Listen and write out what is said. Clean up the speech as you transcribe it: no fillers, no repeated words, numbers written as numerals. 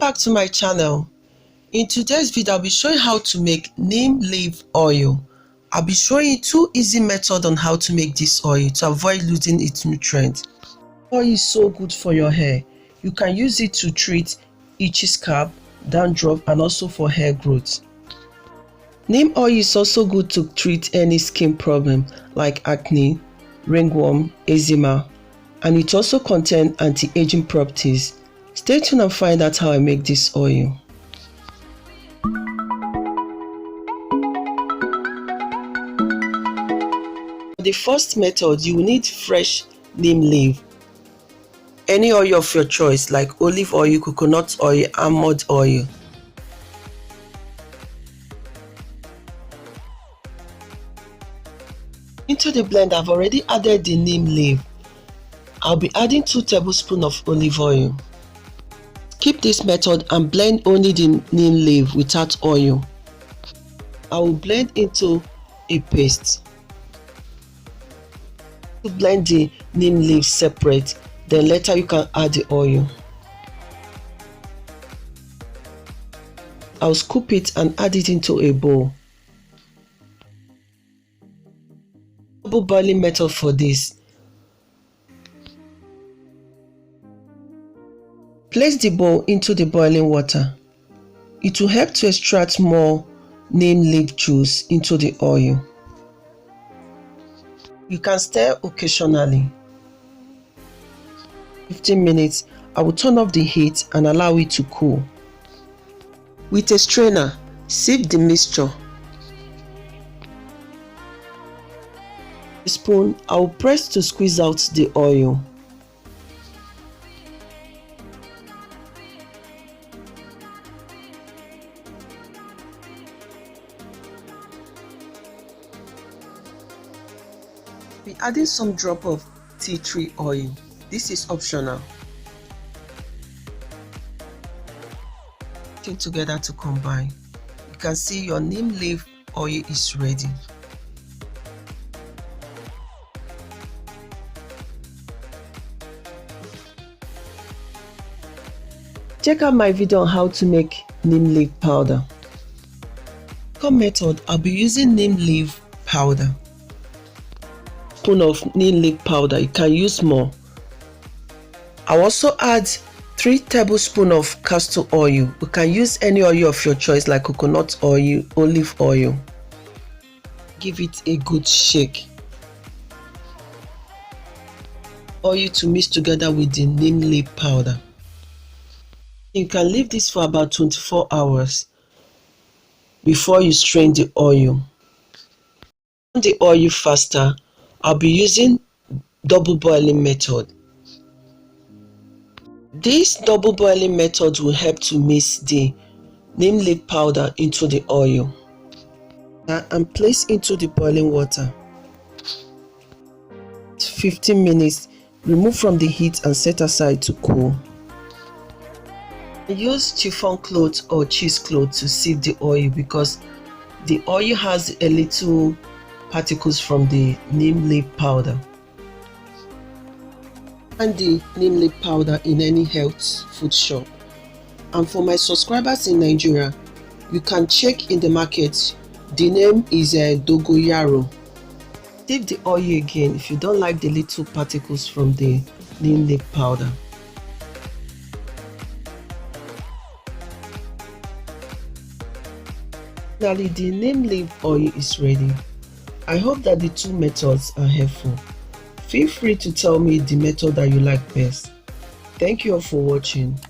back to my channel. In today's video, I'll be showing how to make neem leaf oil. I'll be showing you two easy methods on how to make this oil to avoid losing its nutrients. Oil is so good for your hair. You can use it to treat itchy scalp, dandruff, and also for hair growth. Neem oil is also good to treat any skin problem like acne, ringworm, eczema, and it also contains anti-aging properties. Stay tuned and find out how I make this oil. For the first method, you will need fresh neem leaf. Any oil of your choice like olive oil, coconut oil, almond oil. Into the blender, I've already added the neem leaf. I'll be adding 2 tablespoons of olive oil. Keep this method and blend only the neem leaf without oil. I will blend into a paste. To blend the neem leaf separate, then later you can add the oil. I'll scoop it and add it into a bowl. Double boiling method for this. Place the bowl into the boiling water. It will help to extract more neem leaf juice into the oil. You can stir occasionally. 15 minutes, I will turn off the heat and allow it to cool. With a strainer, sieve the mixture. A spoon, I will press to squeeze out the oil. Be adding some drop of tea tree oil. This is optional. Put together to combine. You can see your neem leaf oil is ready. Check out my video on how to make neem leaf powder. Second method, I'll be using neem leaf powder. Spoon of neem leaf powder, you can use more. I'll also add 3 tablespoons of castor oil. You can use any oil of your choice like coconut oil, olive oil. Give it a good shake. Oil to mix together with the neem leaf powder. You can leave this for about 24 hours before you strain the oil. To the oil faster, I'll be using double boiling method. This double boiling method will help to mix the neem leaf powder into the oil and place into the boiling water. 15 minutes, remove from the heat and set aside to cool. Use chiffon cloth or cheesecloth to sieve the oil because the oil has a little particles from the neem leaf powder. Find the neem leaf powder in any health food shop. And for my subscribers in Nigeria, you can check in the market. The name is dogoyaro. Sieve the oil again if you don't like the little particles from the neem leaf powder. Finally, the neem leaf oil is ready. I hope that the two methods are helpful. Feel free to tell me the method that you like best. Thank you all for watching.